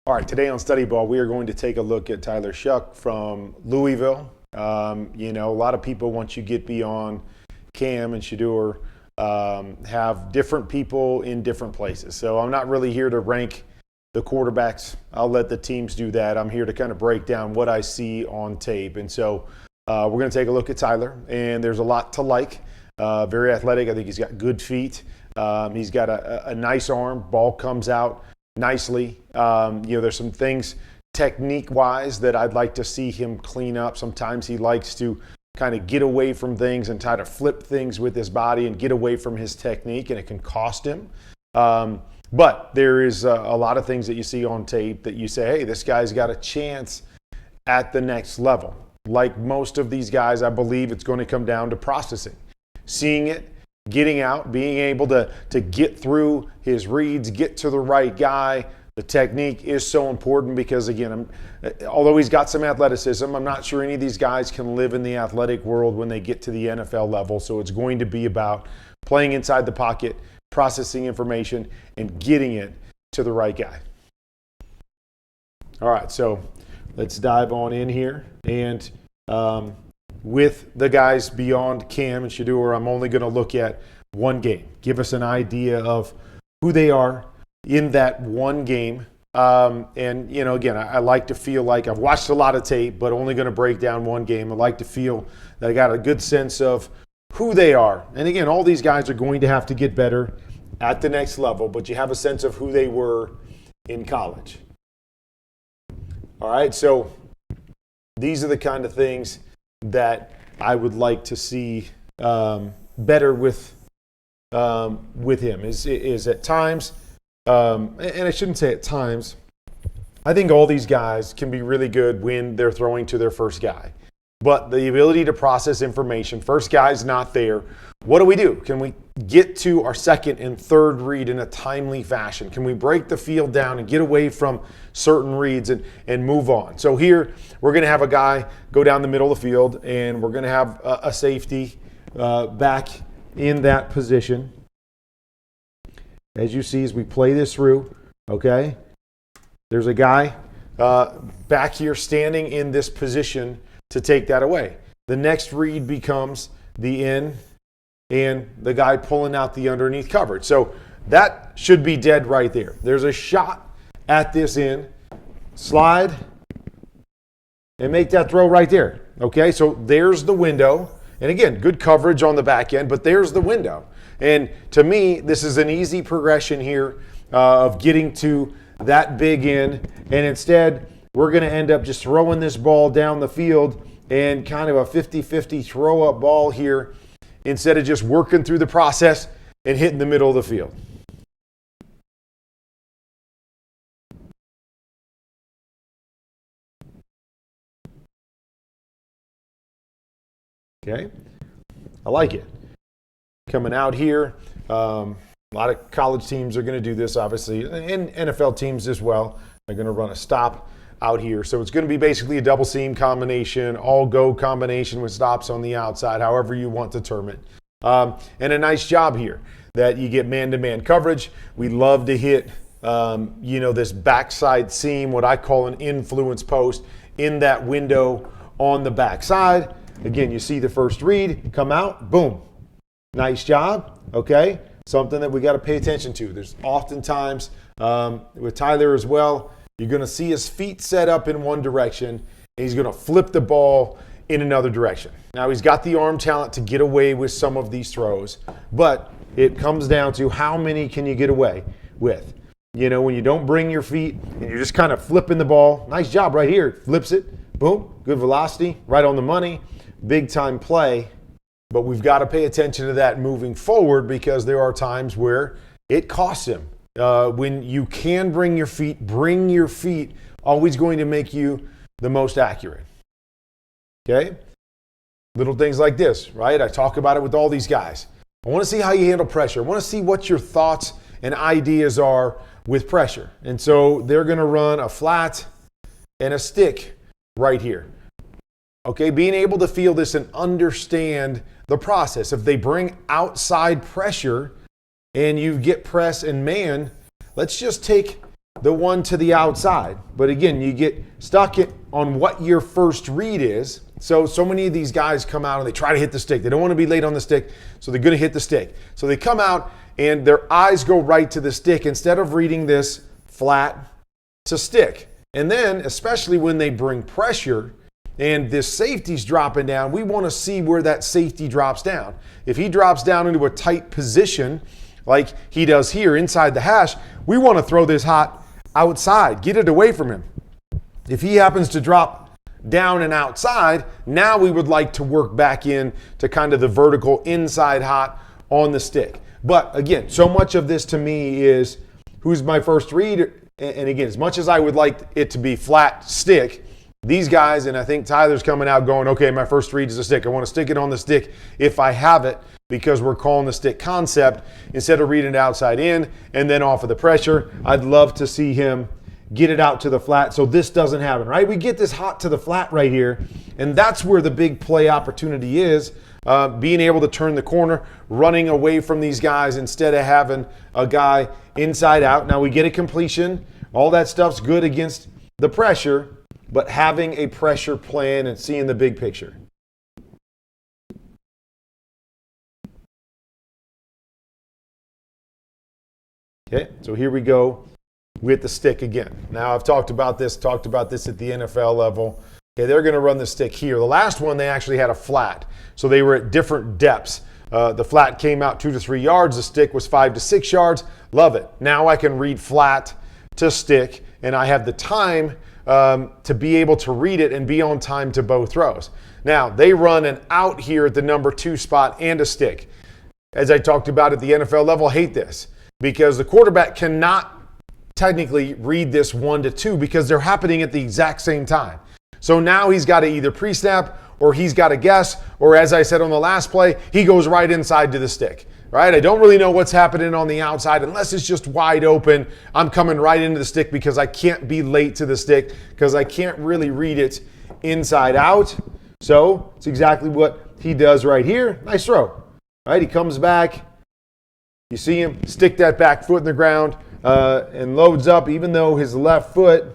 All right, today on Study Ball, we are going to take a look at Tyler Shough from Louisville. A lot of people, once you get beyond Cam and Shadur, have different people in different places. So I'm not really here to rank the quarterbacks. I'll let the teams do that. I'm here to kind of break down what I see on tape. And so we're going to take a look at Tyler, and there's a lot to like. Very athletic. I think he's got good feet. He's got a nice arm. Ball comes out nicely. There's some things technique-wise that I'd like to see him clean up. Sometimes he likes to kind of get away from things and try to flip things with his body and get away from his technique, and it can cost him. But there is a lot of things that you see on tape that you say, hey, this guy's got a chance at the next level. Like most of these guys, I believe it's going to come down to processing, seeing it, getting out, being able to get through his reads, get to the right guy. The technique is so important because, again, although he's got some athleticism, I'm not sure any of these guys can live in the athletic world when they get to the NFL level. So it's going to be about playing inside the pocket, processing information, and getting it to the right guy. All right, so let's dive on in here. And with the guys beyond Cam and Shadur, I'm only going to look at one game. Give us an idea of who they are in that one game. Again, I like to feel like I've watched a lot of tape, but only going to break down one game. I like to feel that I got a good sense of who they are. And again, all these guys are going to have to get better at the next level, but you have a sense of who they were in college. All right, so these are the kind of things that I would like to see better with him. Is at times, and I shouldn't say at times, I think all these guys can be really good when they're throwing to their first guy. But the ability to process information, first guy's not there. What do? Can we get to our second and third read in a timely fashion? Can we break the field down and get away from certain reads and move on? So here, we're going to have a guy go down the middle of the field, and we're going to have a safety back in that position. As you see, as we play this through, okay, there's a guy back here standing in this position to take that away. The next read becomes the in and the guy pulling out the underneath coverage. So that should be dead right there. There's a shot at this in, slide, and make that throw right there. Okay, so there's the window. And again, good coverage on the back end, but there's the window. And to me, this is an easy progression here of getting to that big in. And instead, we're going to end up just throwing this ball down the field and kind of a 50-50 throw-up ball here instead of just working through the process and hitting the middle of the field. Okay, I like it. Coming out here, a lot of college teams are going to do this, obviously, and NFL teams as well. They're going to run a stop out here. So it's going to be basically a double seam combination, all go combination with stops on the outside, however you want to term it. And a nice job here that you get man-to-man coverage. We love to hit, this backside seam, what I call an influence post in that window on the backside. Again, you see the first read, come out, boom. Nice job, okay? Something that we got to pay attention to. There's oftentimes, with Tyler as well, you're going to see his feet set up in one direction, and he's going to flip the ball in another direction. Now, he's got the arm talent to get away with some of these throws, but it comes down to how many can you get away with. When you don't bring your feet and you're just kind of flipping the ball, nice job right here, flips it, boom, good velocity, right on the money, big time play. But we've got to pay attention to that moving forward because there are times where it costs him. When you can bring your feet, always going to make you the most accurate. Okay? Little things like this, right? I talk about it with all these guys. I want to see how you handle pressure. I want to see what your thoughts and ideas are with pressure. And so they're going to run a flat and a stick right here. Okay, being able to feel this and understand the process. If they bring outside pressure and you get press and man, let's just take the one to the outside. But again, you get stuck on what your first read is. So many of these guys come out and they try to hit the stick. They don't want to be late on the stick, so they're going to hit the stick. So they come out and their eyes go right to the stick instead of reading this flat to stick. And then, especially when they bring pressure and this safety's dropping down, we want to see where that safety drops down. If he drops down into a tight position like he does here inside the hash, we want to throw this hot outside, get it away from him. If he happens to drop down and outside, now we would like to work back in to kind of the vertical inside hot on the stick. But again, so much of this to me is who's my first read. And again, as much as I would like it to be flat stick, these guys, and I think Tyler's coming out going, okay, my first read is a stick. I want to stick it on the stick if I have it, because we're calling the stick concept instead of reading it outside in and then off of the pressure. I'd love to see him get it out to the flat so this doesn't happen, right? We get this hot to the flat right here, and that's where the big play opportunity is, being able to turn the corner, running away from these guys instead of having a guy inside out. Now we get a completion. All that stuff's good against the pressure, but having a pressure plan and seeing the big picture. Okay, so here we go with the stick again. Now I've talked about this at the NFL level. Okay, they're going to run the stick here. The last one, they actually had a flat, so they were at different depths. The flat came out 2 to 3 yards. The stick was 5 to 6 yards. Love it. Now I can read flat to stick, and I have the time to be able to read it and be on time to both throws. Now, they run an out here at the number 2 spot and a stick. As I talked about at the NFL level, I hate this because the quarterback cannot technically read this 1 to 2 because they're happening at the exact same time. So now he's got to either pre-snap or he's got to guess, or as I said on the last play, he goes right inside to the stick. Right? I don't really know what's happening on the outside unless it's just wide open. I'm coming right into the stick because I can't be late to the stick because I can't really read it inside out. So it's exactly what he does right here. Nice throw. Right? He comes back. You see him stick that back foot in the ground and loads up, even though his left foot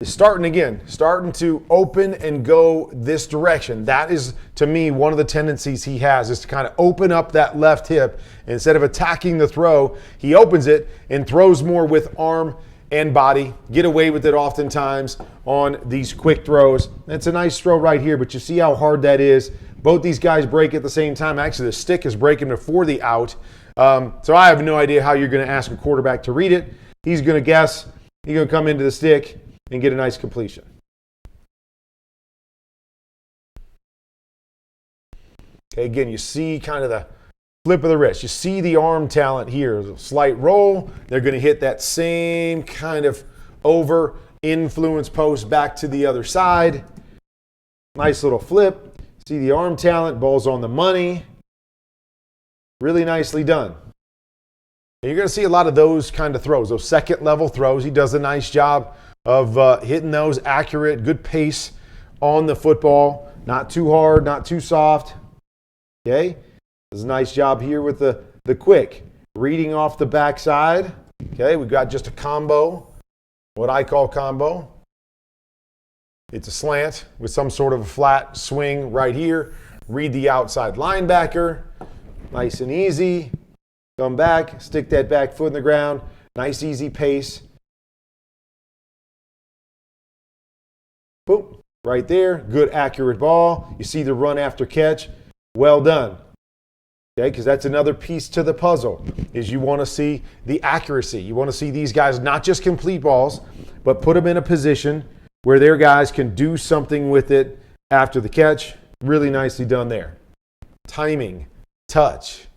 is starting to open and go this direction. That is, to me, one of the tendencies he has is to kind of open up that left hip. Instead of attacking the throw, he opens it and throws more with arm and body. Get away with it oftentimes on these quick throws. It's a nice throw right here, but you see how hard that is. Both these guys break at the same time. Actually, the stick is breaking before the out. So I have no idea how you're going to ask a quarterback to read it. He's going to guess. He's going to come into the stick and get a nice completion. Okay, again, you see kind of the flip of the wrist. You see the arm talent here. A slight roll. They're going to hit that same kind of over influence post back to the other side. Nice little flip. See the arm talent. Ball's on the money. Really nicely done. And you're going to see a lot of those kind of throws, those second level throws. He does a nice job of hitting those accurate, good pace on the football. Not too hard, not too soft. Okay? Does a nice job here with the quick. Reading off the backside. Okay, we've got just a combo, what I call combo. It's a slant with some sort of a flat swing right here. Read the outside linebacker. Nice and easy. Come back, stick that back foot in the ground. Nice, easy pace. Boom, right there. Good, accurate ball. You see the run after catch. Well done. Okay, because that's another piece to the puzzle, is you want to see the accuracy. You want to see these guys not just complete balls, but put them in a position where their guys can do something with it after the catch. Really nicely done there. Timing, touch,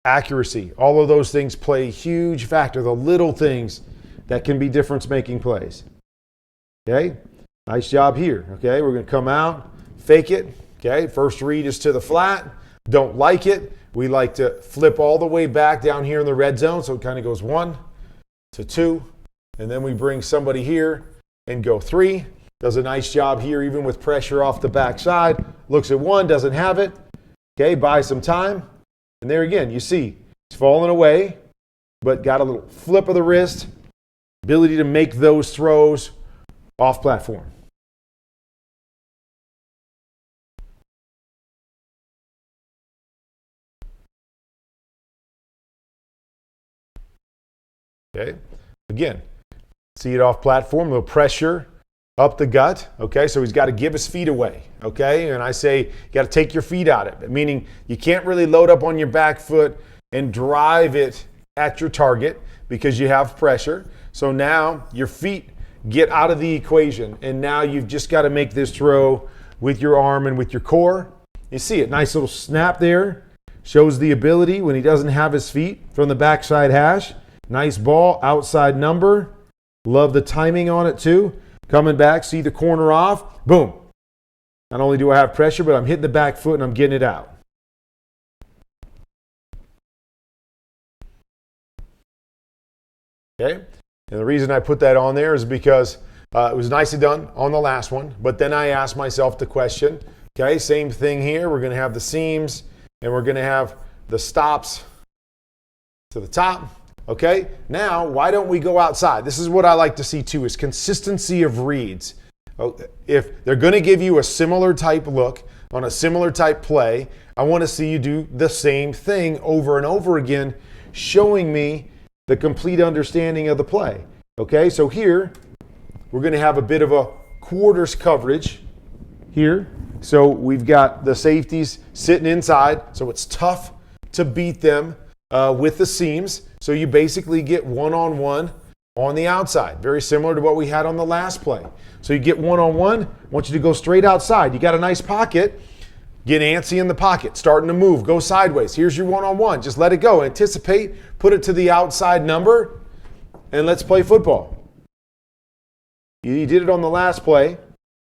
accuracy, all of those things play a huge factor. The little things that can be difference-making plays. Okay, nice job here. Okay, we're going to come out, fake it. Okay, first read is to the flat. Don't like it. We like to flip all the way back down here in the red zone, so it kind of goes 1 to 2, and then we bring somebody here and go 3. Does a nice job here even with pressure off the backside. Looks at 1, doesn't have it. Okay, buy some time. And there again, you see, he's falling away, but got a little flip of the wrist ability to make those throws off platform. Okay, again, see it off platform, a little pressure up the gut. Okay, so he's got to give his feet away. Okay, and I say you got to take your feet out of it, meaning you can't really load up on your back foot and drive it at your target because you have pressure. So now your feet get out of the equation, and now you've just got to make this throw with your arm and with your core. You see it, nice little snap there. Shows the ability when he doesn't have his feet from the backside hash. Nice ball, outside number. Love the timing on it too. Coming back, see the corner off. Boom. Not only do I have pressure, but I'm hitting the back foot and I'm getting it out. Okay. And the reason I put that on there is because it was nicely done on the last one. But then I asked myself the question, okay, same thing here. We're going to have the seams and we're going to have the stops to the top. Okay, now why don't we go outside? This is what I like to see too, is consistency of reads. If they're going to give you a similar type look on a similar type play, I want to see you do the same thing over and over again, showing me the complete understanding of the play. Okay, so here we're going to have a bit of a quarters coverage here. So we've got the safeties sitting inside, so it's tough to beat them with the seams. So you basically get one-on-one on the outside, very similar to what we had on the last play. So you get one-on-one, I want you to go straight outside. You got a nice pocket, get antsy in the pocket, starting to move, go sideways. Here's your one-on-one, just let it go. Anticipate, put it to the outside number, and let's play football. You did it on the last play.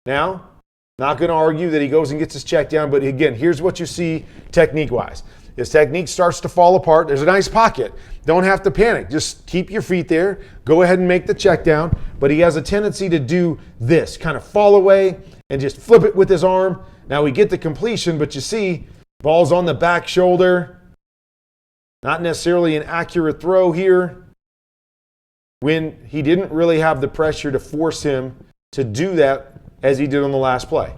Now, not going to argue that he goes and gets his check down, but again, here's what you see technique-wise. His technique starts to fall apart. There's a nice pocket. Don't have to panic. Just keep your feet there. Go ahead and make the check down. But he has a tendency to do this, kind of fall away and just flip it with his arm. Now we get the completion, but you see, ball's on the back shoulder. Not necessarily an accurate throw here when he didn't really have the pressure to force him to do that as he did on the last play.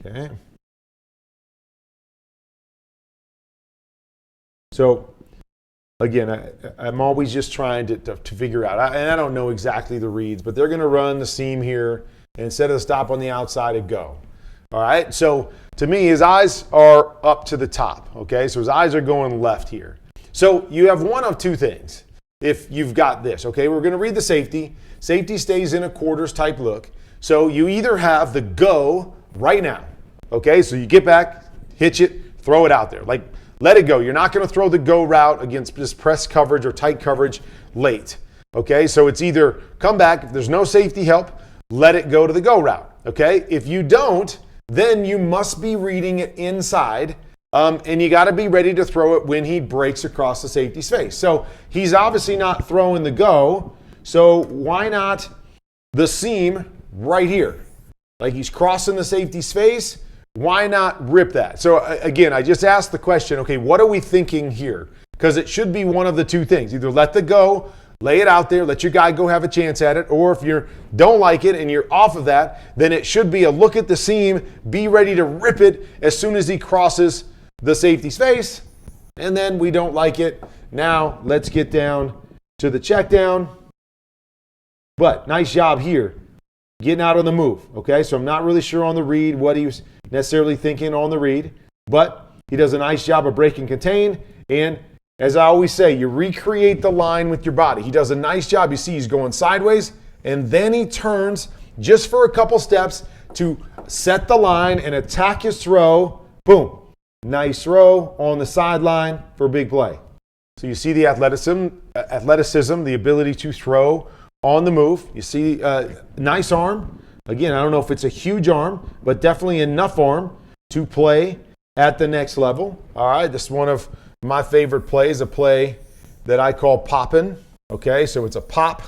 Okay. So, again, I'm always just trying to figure out, and I don't know exactly the reads, but they're going to run the seam here, and instead of the stop on the outside, it go. All right, so to me, his eyes are up to the top, okay? So his eyes are going left here. So you have one of two things if you've got this, okay? We're going to read the safety. Safety stays in a quarters type look. So you either have the go right now. Okay, so you get back, hitch it, throw it out there. Like, let it go. You're not going to throw the go route against just press coverage or tight coverage late. Okay, so it's either come back, if there's no safety help, let it go to the go route. Okay, if you don't, then you must be reading it inside, and you got to be ready to throw it when he breaks across the safety's face. So he's obviously not throwing the go, so why not the seam right here? Like he's crossing the safety's face. Why not rip that? So again, I just asked the question, okay, what are we thinking here? Because it should be one of the two things. Either let the go, lay it out there, let your guy go have a chance at it, or if you don't like it and you're off of that, then it should be a look at the seam, be ready to rip it as soon as he crosses the safety's face, and then we don't like it. Now let's get down to the check down. But nice job here, getting out on the move. Okay, so I'm not really sure on the read what he was necessarily thinking on the read, but he does a nice job of break and contain. And as I always say, you recreate the line with your body. He does a nice job. You see he's going sideways, and then he turns just for a couple steps to set the line and attack his throw. Boom. Nice throw on the sideline for a big play. So you see the athleticism, the ability to throw on the move. You see nice arm. Again, I don't know if it's a huge arm, but definitely enough arm to play at the next level. All right, this is one of my favorite plays, a play that I call poppin'. Okay, so it's a pop,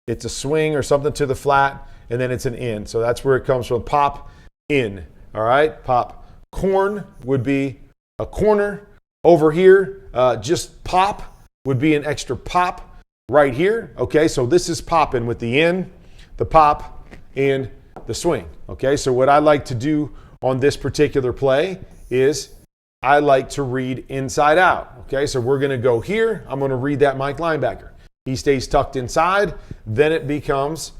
it's a swing or something to the flat, and then it's an in. So that's where it comes from, pop in. All right, pop corn would be a corner. Over here, just pop would be an extra pop right here. Okay, so this is popping with the in, the pop, and the swing. Okay, so what I like to do on this particular play is I like to read inside out. Okay, so we're going to go here. I'm going to read that Mike linebacker. He stays tucked inside. Then it becomes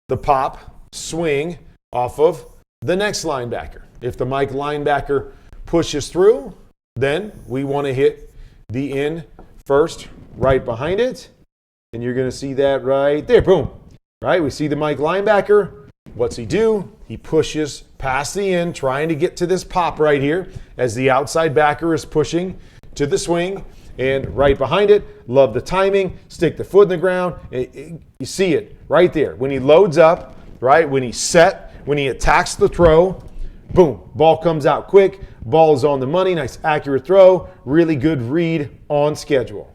the pop, swing off of the next linebacker. If the Mike linebacker pushes through, then we want to hit the in first right behind it. And you're going to see that right there. Boom. Right? We see the Mike linebacker. What's he do? He pushes past the in, trying to get to this pop right here as the outside backer is pushing to the swing. And right behind it, love the timing, stick the foot in the ground. You see it right there. When he loads up, right, when he's set, when he attacks the throw, boom, ball comes out quick. Ball is on the money, nice accurate throw, really good read on schedule.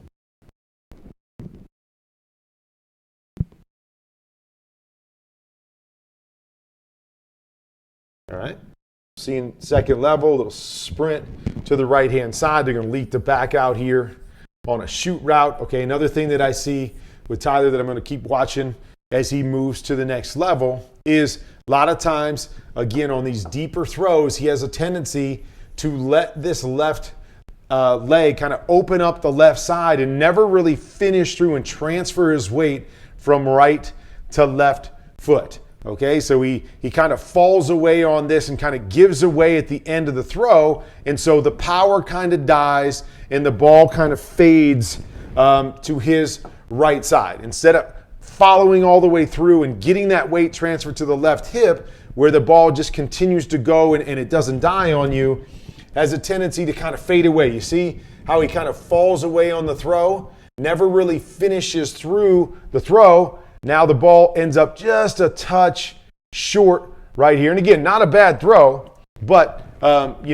All right, seeing second level, little sprint to the right-hand side. They're going to leak the back out here on a shoot route. Okay, another thing that I see with Tyler that I'm going to keep watching as he moves to the next level is a lot of times, again, on these deeper throws, he has a tendency to let this left leg kind of open up the left side and never really finish through and transfer his weight from right to left foot. Okay, so he kind of falls away on this and kind of gives away at the end of the throw. And so the power kind of dies and the ball kind of fades to his right side. Instead of following all the way through and getting that weight transferred to the left hip where the ball just continues to go and it doesn't die on you, has a tendency to kind of fade away. You see how he kind of falls away on the throw, never really finishes through the throw. Now the ball ends up just a touch short right here. And again, not a bad throw, but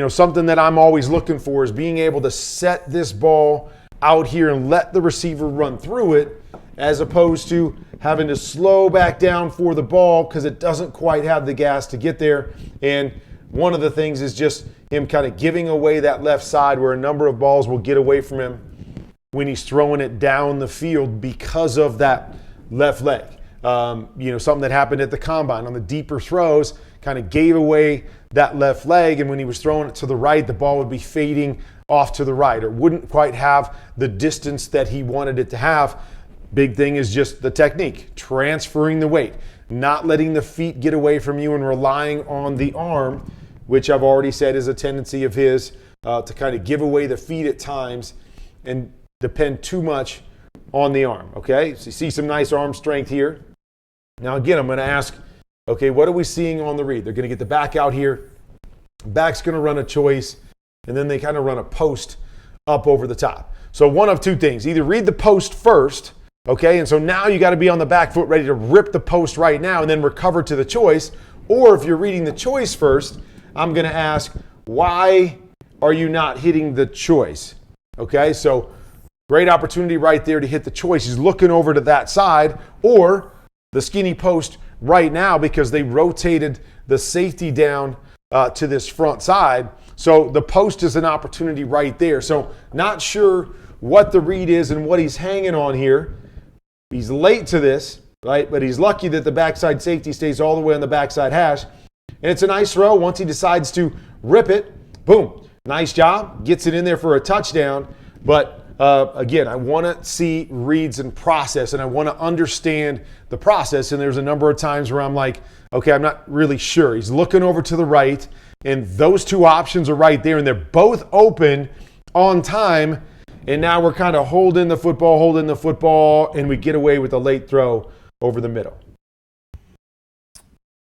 something that I'm always looking for is being able to set this ball out here and let the receiver run through it, as opposed to having to slow back down for the ball because it doesn't quite have the gas to get there. And one of the things is just him kind of giving away that left side where a number of balls will get away from him when he's throwing it down the field because of that left leg. Something that happened at the combine on the deeper throws kind of gave away that left leg, and when he was throwing it to the right, the ball would be fading off to the right or wouldn't quite have the distance that he wanted it to have. Big thing is just the technique, transferring the weight, not letting the feet get away from you and relying on the arm, which I've already said is a tendency of his to kind of give away the feet at times and depend too much on the arm. Okay, so you see some nice arm strength here. Now again, I'm going to ask, okay, what are we seeing on the read? They're going to get the back out here. Back's going to run a choice, and then they kind of run a post up over the top. So one of two things, either read the post first, okay, and so now you got to be on the back foot ready to rip the post right now and then recover to the choice. Or if you're reading the choice first, I'm going to ask, why are you not hitting the choice? Okay, so great opportunity right there to hit the choice. He's looking over to that side or the skinny post right now because they rotated the safety down to this front side. So the post is an opportunity right there. So not sure what the read is and what he's hanging on here. He's late to this, right? But he's lucky that the backside safety stays all the way on the backside hash. And it's a nice throw once he decides to rip it. Boom. Nice job. Gets it in there for a touchdown. But again, I want to see reads and process, and I want to understand the process. And there's a number of times where I'm like, okay, I'm not really sure. He's looking over to the right, and those two options are right there, and they're both open on time. And now we're kind of holding the football, and we get away with a late throw over the middle.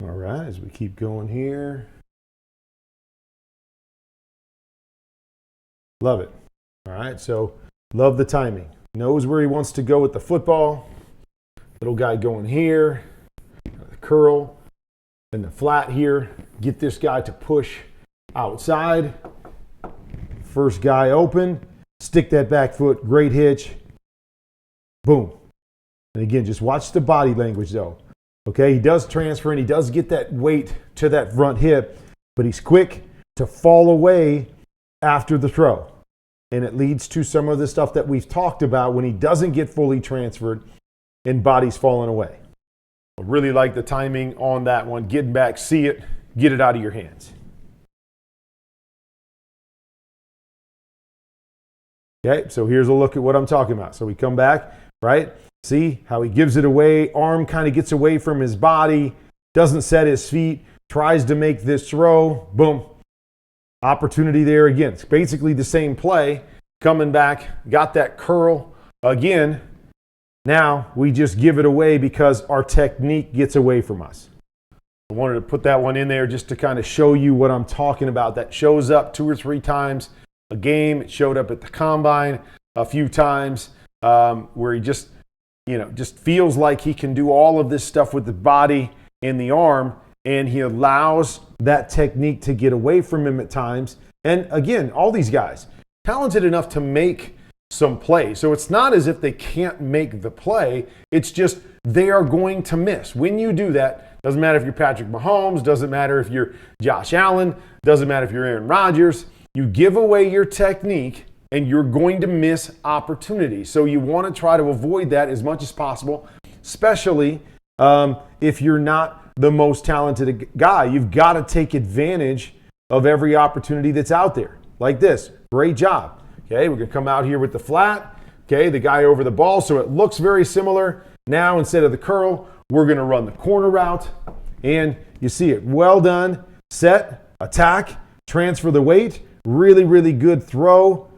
All right, as we keep going here. Love it. All right, so love the timing. Knows where he wants to go with the football. Little guy going here. The curl and the flat here. Get this guy to push outside. First guy open. Stick that back foot. Great hitch. Boom. And again, just watch the body language though. Okay, he does transfer and he does get that weight to that front hip, but he's quick to fall away after the throw. And it leads to some of the stuff that we've talked about when he doesn't get fully transferred and body's falling away. I really like the timing on that one. Getting back, see it, get it out of your hands. Okay, so here's a look at what I'm talking about. So we come back, right? See how he gives it away. Arm kind of gets away from his body, doesn't set his feet, tries to make this throw. Boom. Opportunity there again. It's basically the same play. Coming back, got that curl again. Now we just give it away because our technique gets away from us. I wanted to put that one in there just to kind of show you what I'm talking about. That shows up 2 or 3 times a game. It showed up at the combine a few times where he just feels like he can do all of this stuff with the body and the arm, and he allows that technique to get away from him at times. And again, all these guys, talented enough to make some plays. So it's not as if they can't make the play. It's just they are going to miss. When you do that, doesn't matter if you're Patrick Mahomes, doesn't matter if you're Josh Allen, doesn't matter if you're Aaron Rodgers, you give away your technique and you're going to miss opportunities. So you want to try to avoid that as much as possible, especially if you're not the most talented guy. You've got to take advantage of every opportunity that's out there. Like this. Great job. Okay, we're going to come out here with the flat. Okay, the guy over the ball, so it looks very similar. Now, instead of the curl, we're going to run the corner route. And you see it. Well done. Set, attack, transfer the weight. Really, really good throw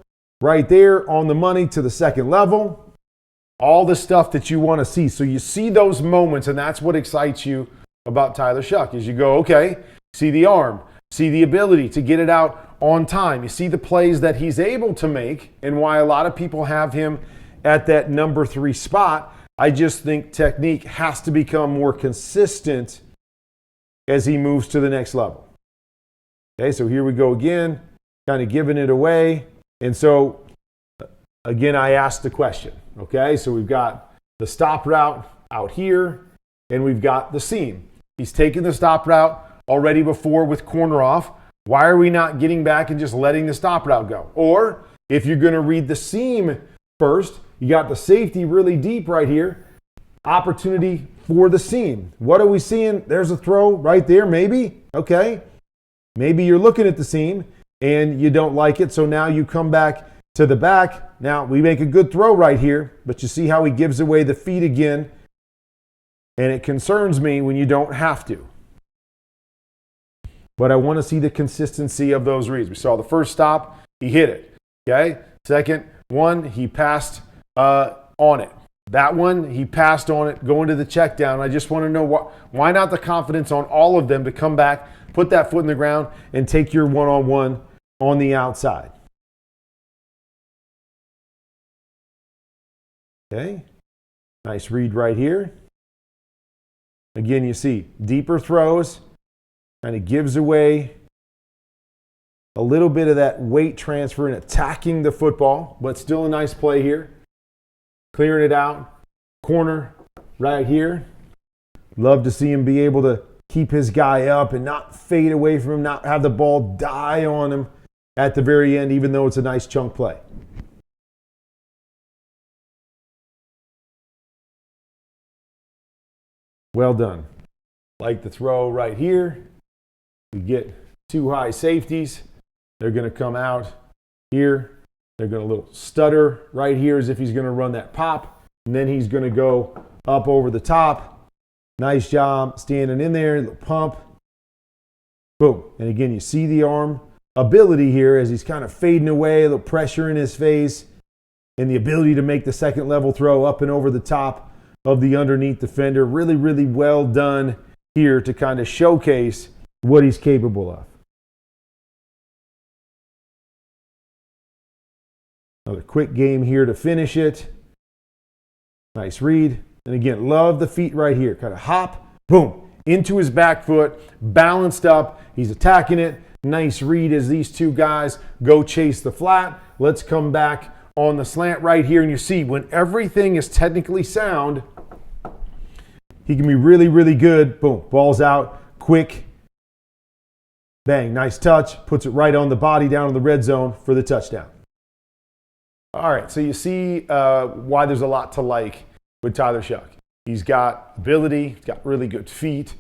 right there on the money to the second level. All the stuff that you want to see. So you see those moments, and that's what excites you about Tyler Shough, is you go, okay, see the arm, see the ability to get it out on time. You see the plays that he's able to make and why a lot of people have him at that number 3 spot. I just think technique has to become more consistent as he moves to the next level. Okay, so here we go again, kind of giving it away. And so, again, I asked the question. Okay, so we've got the stop route out here, and we've got the seam. He's taken the stop route already before with corner off. Why are we not getting back and just letting the stop route go? Or if you're going to read the seam first, you got the safety really deep right here. Opportunity for the seam. What are we seeing? There's a throw right there, maybe. Okay. Maybe you're looking at the seam and you don't like it, so now you come back to the back. Now, we make a good throw right here, but you see how he gives away the feet again, and it concerns me when you don't have to. But I want to see the consistency of those reads. We saw the first stop, he hit it. Okay? Second one, he passed on it. That one, he passed on it, going to the check down. I just want to know why not the confidence on all of them to come back, put that foot in the ground, and take your one-on-one on the outside. Okay? Nice read right here. Again, you see deeper throws, kind of gives away a little bit of that weight transfer and attacking the football, but still a nice play here. Clearing it out. Corner right here. Love to see him be able to keep his guy up and not fade away from him, not have the ball die on him at the very end, even though it's a nice chunk play. Well done. Like the throw right here. We get 2 high safeties. They're going to come out here. They're going to little stutter right here as if he's going to run that pop. And then he's going to go up over the top. Nice job standing in there. Little pump. Boom. And again, you see the arm ability here as he's kind of fading away. A little pressure in his face. And the ability to make the second level throw up and over the top of the underneath defender. Really, really well done here to kind of showcase what he's capable of. Another quick game here to finish it. Nice read. And again, love the feet right here. Kind of hop, boom, into his back foot, balanced up. He's attacking it. Nice read as these 2 guys go chase the flat. Let's come back on the slant right here. And you see, when everything is technically sound, he can be really, really good. Boom, ball's out, quick Bang, nice touch, puts it right on the body down in the red zone for the touchdown. All right, so you see why there's a lot to like with Tyler Shough. He's got ability, he's got really good feet,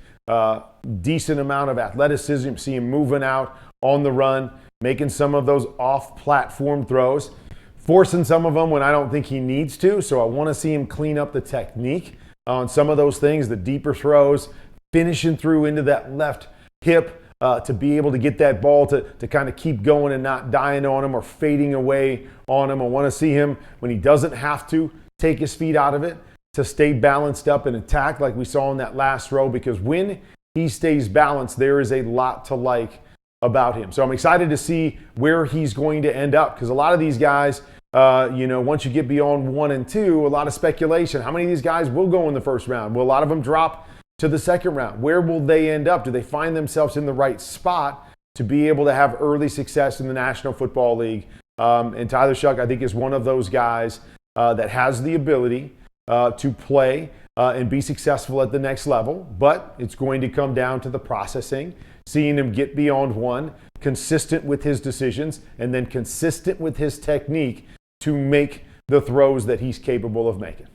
decent amount of athleticism. You see him moving out on the run, making some of those off-platform throws, forcing some of them when I don't think he needs to. So I want to see him clean up the technique on some of those things, the deeper throws, finishing through into that left hip to be able to get that ball to kind of keep going and not dying on him or fading away on him. I want to see him when he doesn't have to take his feet out of it to stay balanced up and attack like we saw in that last row, because when he stays balanced, there is a lot to like about him. So I'm excited to see where he's going to end up, because a lot of these guys, once you get beyond 1 and 2, a lot of speculation. How many of these guys will go in the first round? Will a lot of them drop to the second round? Where will they end up? Do they find themselves in the right spot to be able to have early success in the National Football League? And Tyler Shough, I think, is one of those guys that has the ability to play and be successful at the next level, but it's going to come down to the processing, seeing him get beyond 1, consistent with his decisions, and then consistent with his technique to make the throws that he's capable of making.